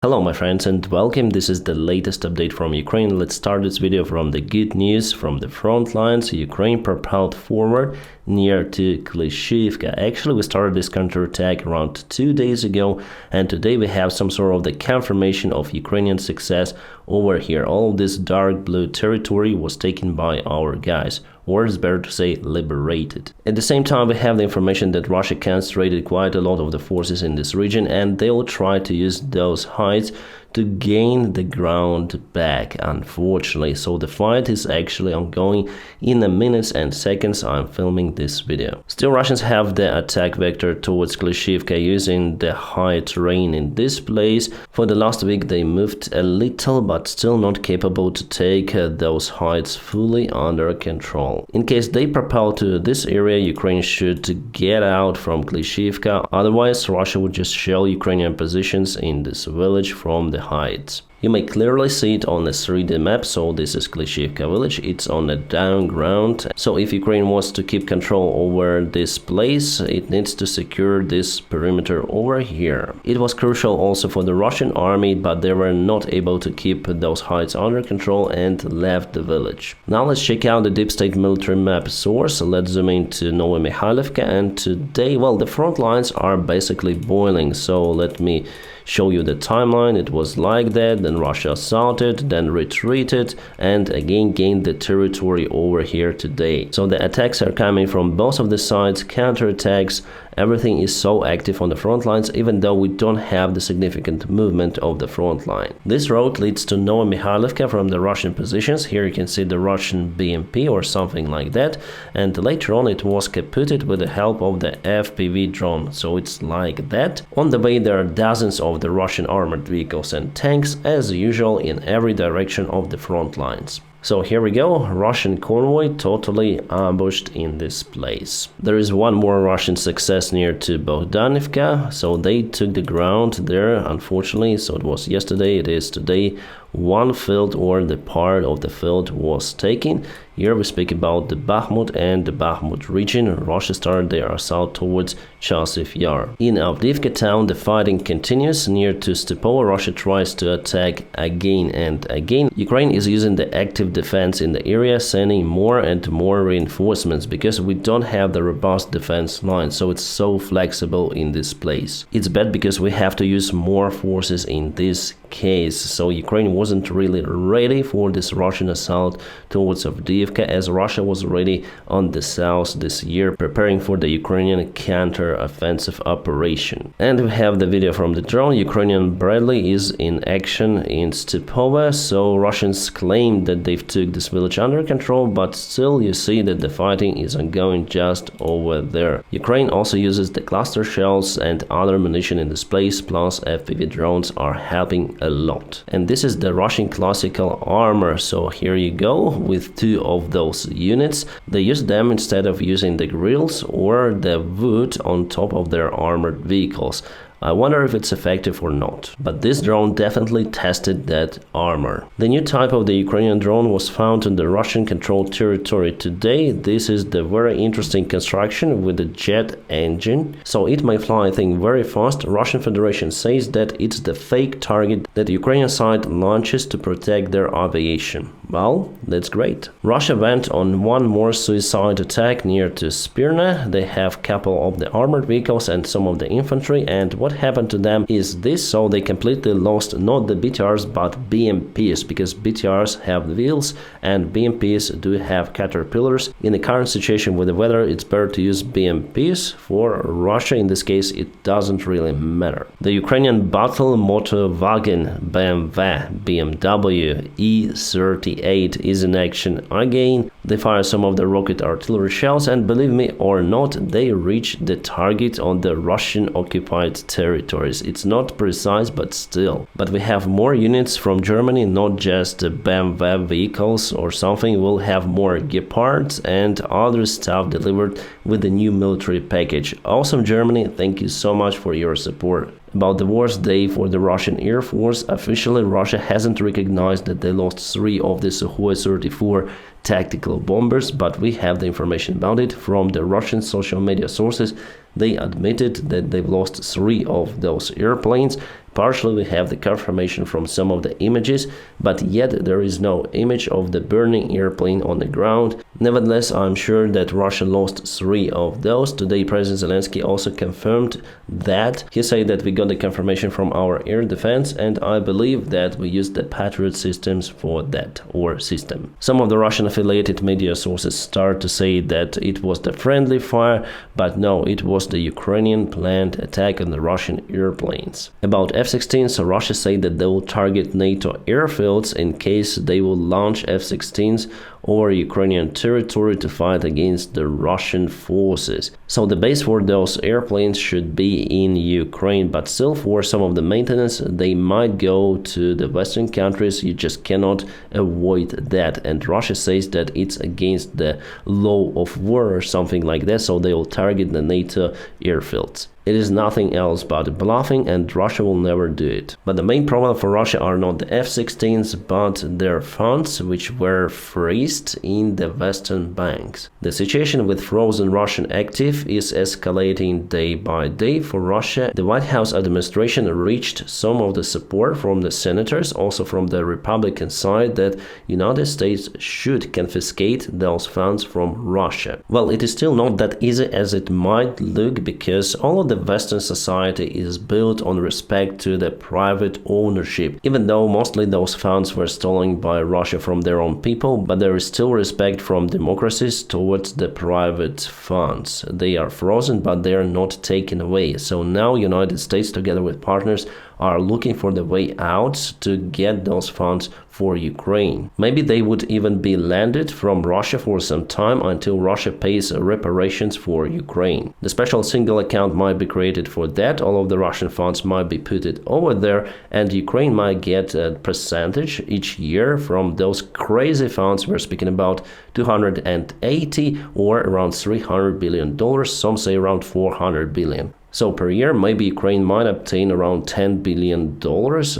Hello my friends and welcome. This is the latest update from Ukraine. Let's start this video from the good news from the front lines. Ukraine propelled forward near to KICHA. Actually, we started this counterattack around 2 days ago, and today we have some sort of the confirmation of Ukrainian success over here. All this dark blue territory was taken by our guys, or it's better to say liberated. At the same time, we have the information that Russia concentrated quite a lot of the forces in this region, and they will try to use those heights to gain the ground back, unfortunately. So the fight is actually ongoing in the minutes and seconds I'm filming this video. Still, Russians have the attack vector towards KICHA using the high terrain in this place. For the last week they moved a little, but still not capable to take those heights fully under control. In case they propel to this area, Ukraine should get out from KICHA, otherwise Russia would just shell Ukrainian positions in this village from the heights. You may clearly see it on the 3D map, so this is KICHA Village, it's on the down ground. So if Ukraine wants to keep control over this place, it needs to secure this perimeter over here. It was crucial also for the Russian army, but they were not able to keep those heights under control and left the village. Now let's check out the deep state military map source. Let's zoom into Novomikhailivka, and today, well, the front lines are basically boiling, so let me show you the timeline. It was like that, then Russia assaulted, then retreated, and again gained the territory over here today. So the attacks are coming from both of the sides, counterattacks. Everything is so active on the front lines, even though we don't have the significant movement of the front line. This road leads to Novomikhailivka from the Russian positions. Here you can see the Russian BMP or something like that, and later on it was caputed with the help of the FPV drone. So it's like that. On the way there are dozens of the Russian armored vehicles and tanks, as usual, in every direction of the front lines. So here we go, Russian convoy totally ambushed in this place. There is one more Russian success near to Bogdanivka, so they took the ground there, unfortunately. So it was yesterday, it is today. One field, or the part of the field, was taken. Here we speak about the Bakhmut and the Bakhmut region. Russia started their assault towards Chasiv Yar. In Avdiivka town, the fighting continues. Near to Stepovo, Russia tries to attack again and again. Ukraine is using the active defense in the area, sending more and more reinforcements, because we don't have the robust defense line, so it's so flexible in this place. It's bad because we have to use more forces in this case, so Ukraine wasn't really ready for this Russian assault towards Avdiivka, as Russia was ready on the south this year, preparing for the Ukrainian counter-offensive operation. And we have the video from the drone. Ukrainian Bradley is in action in Stepovo, so Russians claim that they've took this village under control, but still you see that the fighting is ongoing just over there. Ukraine also uses the cluster shells and other ammunition in this place, plus FPV drones are helping a lot. And this is the Russian classical armor, so here you go with two of those units. They use them instead of using the grills or the wood on top of their armored vehicles. I wonder if it's effective or not, but this drone definitely tested that armor. The new type of the Ukrainian drone was found in the Russian-controlled territory today. This is the very interesting construction with the jet engine, so it may fly, I think, very fast. Russian Federation says that it's the fake target that the Ukrainian side launches to protect their aviation. Well, that's great. Russia went on one more suicide attack near to Spirna. They have a couple of the armored vehicles and some of the infantry, and what happened to them is this. So they completely lost not the BTRs but BMPs, because BTRs have wheels and BMPs do have caterpillars. In the current situation with the weather, it's better to use BMPs. For Russia in this case, it doesn't really matter. The Ukrainian battle motor wagon BMW E38 is in action again. They fire some of the rocket artillery shells, and believe me or not, they reach the target on the Russian occupied territories. It's not precise, but still. But we have more units from Germany, not just BMW vehicles or something. We'll have more Gepards and other stuff delivered with the new military package. Awesome, Germany, thank you so much for your support. About the worst day for the Russian Air Force, officially Russia hasn't recognized that they lost 3 of the Sukhoi 34 tactical bombers, but we have the information about it from the Russian social media sources. They admitted that they've lost 3 of those airplanes. partially we have the confirmation from some of the images, but yet there is no image of the burning airplane on the ground. Nevertheless, I'm sure that Russia lost 3 of those. Today, President Zelensky also confirmed that. He said that we got the confirmation from our air defense, and I believe that we used the Patriot systems for that, or system. Some of the Russian affiliated media sources start to say that it was the friendly fire, but no, it was the Ukrainian planned attack on the Russian airplanes. About F-16s, Russia said that they will target NATO airfields in case they will launch F-16s over Ukrainian territory to fight against the Russian forces. So the base for those airplanes should be in Ukraine, but still for some of the maintenance they might go to the Western countries. You just cannot avoid that, and Russia says that it's against the law of war or something like that, so they will target the NATO airfields. It is nothing else but bluffing, and Russia will never do it. But the main problem for Russia are not the F-16s, but their funds, which were freezed in the Western banks. The situation with frozen Russian active is escalating day by day for Russia. The White House administration reached some of the support from the senators, also from the Republican side, that United States should confiscate those funds from Russia. Well, it is still not that easy as it might look, because all of the Western society is built on respect to the private ownership, even though mostly those funds were stolen by Russia from their own people, but there is still respect from democracies towards the private funds. They are frozen, but they are not taken away. So now United States, together with partners, are looking for the way out to get those funds for Ukraine. Maybe they would even be landed from Russia for some time until Russia pays reparations for Ukraine. The special single account might be created for that. All of the Russian funds might be put over there, and Ukraine might get a percentage each year from those crazy funds. We're speaking about 280 or around $300 billion. Some say around 400 billion. So per year, maybe Ukraine might obtain around $10 billion,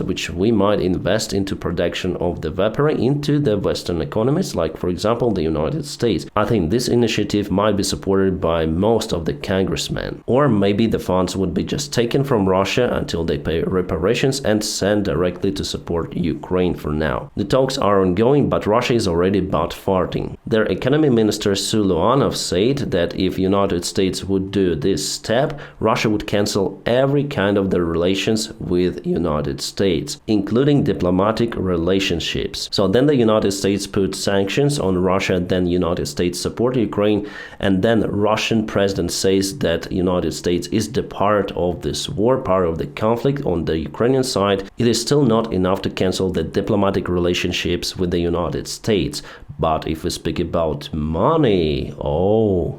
which we might invest into production of the weaponry into the Western economies, like for example the United States. I think this initiative might be supported by most of the congressmen. Or maybe the funds would be just taken from Russia until they pay reparations and sent directly to support Ukraine for now. The talks are ongoing, but Russia is already butt farting. Their economy minister Suluanov said that if United States would do this step, Russia would cancel every kind of the relations with United States, including diplomatic relationships. So then the United States put sanctions on Russia, then United States support Ukraine, and then Russian president says that United States is the part of this war, part of the conflict on the Ukrainian side. It is still not enough to cancel the diplomatic relationships with the United States. But if we speak about money,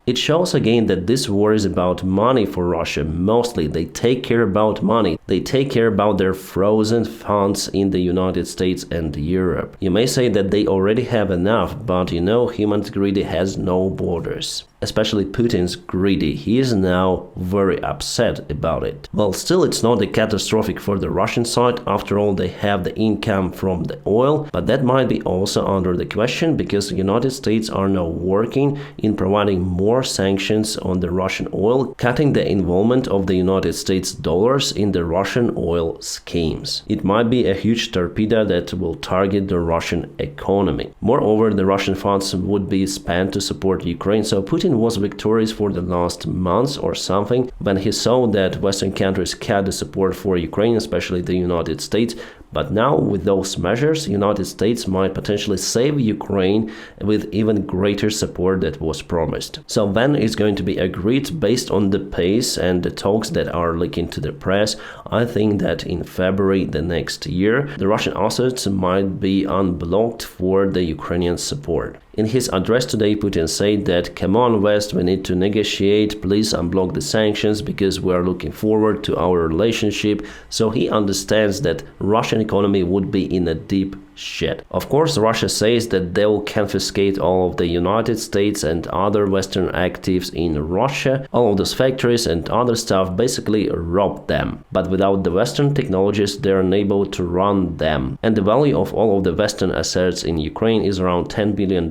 it shows again that this war is about money for Russia. Mostly they take care about money. They take care about their frozen funds in the United States and Europe. You may say that they already have enough, but you know, human greed has no borders. Especially Putin's greedy. He is now very upset about it. Well, still it's not catastrophic for the Russian side. After all, they have the income from the oil, but that might be also under the question because the United States are now working in providing more sanctions on the Russian oil, cutting the involvement of the United States dollars in the Russian oil schemes. It might be a huge torpedo that will target the Russian economy. Moreover, the Russian funds would be spent to support Ukraine, so Putin was victorious for the last months or something when he saw that Western countries cut the support for Ukraine, especially the United States. But now with those measures, United States might potentially save Ukraine with even greater support that was promised. So when it's going to be agreed based on the pace and the talks that are leaking to the press, I think that in February the next year, the Russian assets might be unblocked for the Ukrainian support. In his address today, Putin said that, "Come on, West, we need to negotiate, please unblock the sanctions because we are looking forward to our relationship." So he understands that Russian economy would be in a deep shit. Of course, Russia says that they will confiscate all of the United States and other Western actives in Russia, all of those factories and other stuff, basically rob them. But without the Western technologies, they're unable to run them. And the value of all of the Western assets in Ukraine is around $10 billion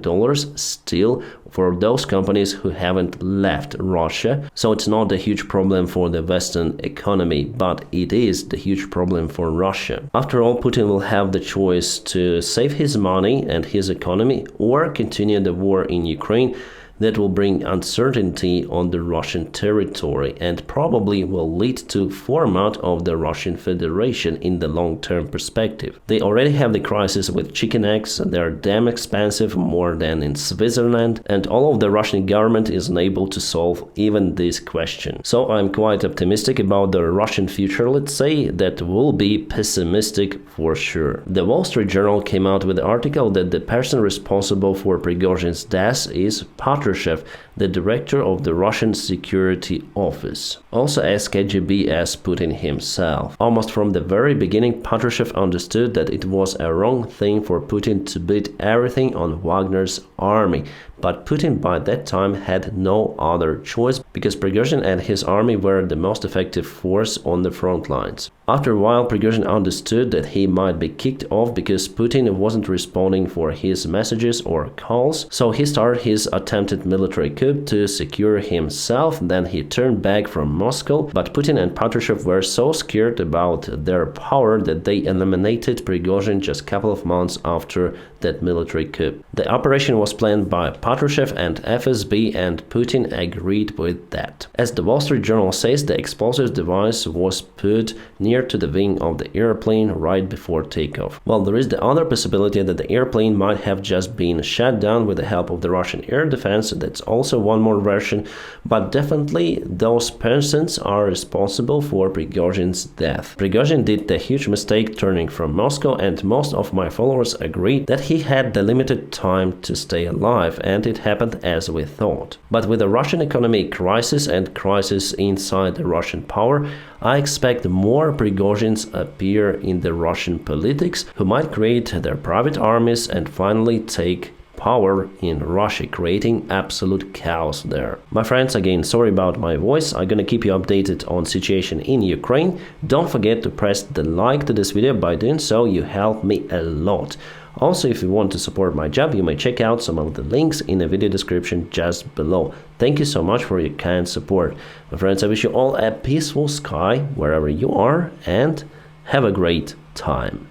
still for those companies who haven't left Russia. So it's not a huge problem for the Western economy, but it is the huge problem for Russia. After all, Putin will have the choice to save his money and his economy or continue the war in Ukraine. That will bring uncertainty on the Russian territory and probably will lead to format of the Russian Federation in the long-term perspective. They already have the crisis with chicken eggs, they are damn expensive, more than in Switzerland, and all of the Russian government is unable to solve even this question. So I'm quite optimistic about the Russian future, let's say, that will be pessimistic for sure. The Wall Street Journal came out with an article that the person responsible for Prigozhin's death is Patrushev, the director of the Russian Security Office, also as KGB as Putin himself. Almost from the very beginning, Patrushev understood that it was a wrong thing for Putin to bet everything on Wagner's army. But Putin by that time had no other choice because Prigozhin and his army were the most effective force on the front lines. After a while, Prigozhin understood that he might be kicked off because Putin wasn't responding for his messages or calls, so he started his attempted military coup to secure himself. Then he turned back from Moscow, but Putin and Patrushev were so scared about their power that they eliminated Prigozhin just a couple of months after that military coup. The operation was planned by Patrushev and FSB, and Putin agreed with that. As the Wall Street Journal says, the explosive device was put near to the wing of the airplane right before takeoff. Well, there is the other possibility that the airplane might have just been shot down with the help of the Russian air defense. That's also one more version, but definitely those persons are responsible for Prigozhin's death. Prigozhin did the huge mistake turning from Moscow, and most of my followers agreed that he had the limited time to stay alive, and it happened as we thought. But with the Russian economic crisis and crisis inside the Russian power, I expect more Prigozhins appear in the Russian politics, who might create their private armies and finally take power in Russia, creating absolute chaos there. My friends, again, sorry about my voice. I'm gonna keep you updated on situation in Ukraine. Don't forget to press the like to this video. By doing so, you help me a lot. Also, if you want to support my job, you may check out some of the links in the video description just below. Thank you so much for your kind support. My friends, I wish you all a peaceful sky wherever you are, and have a great time.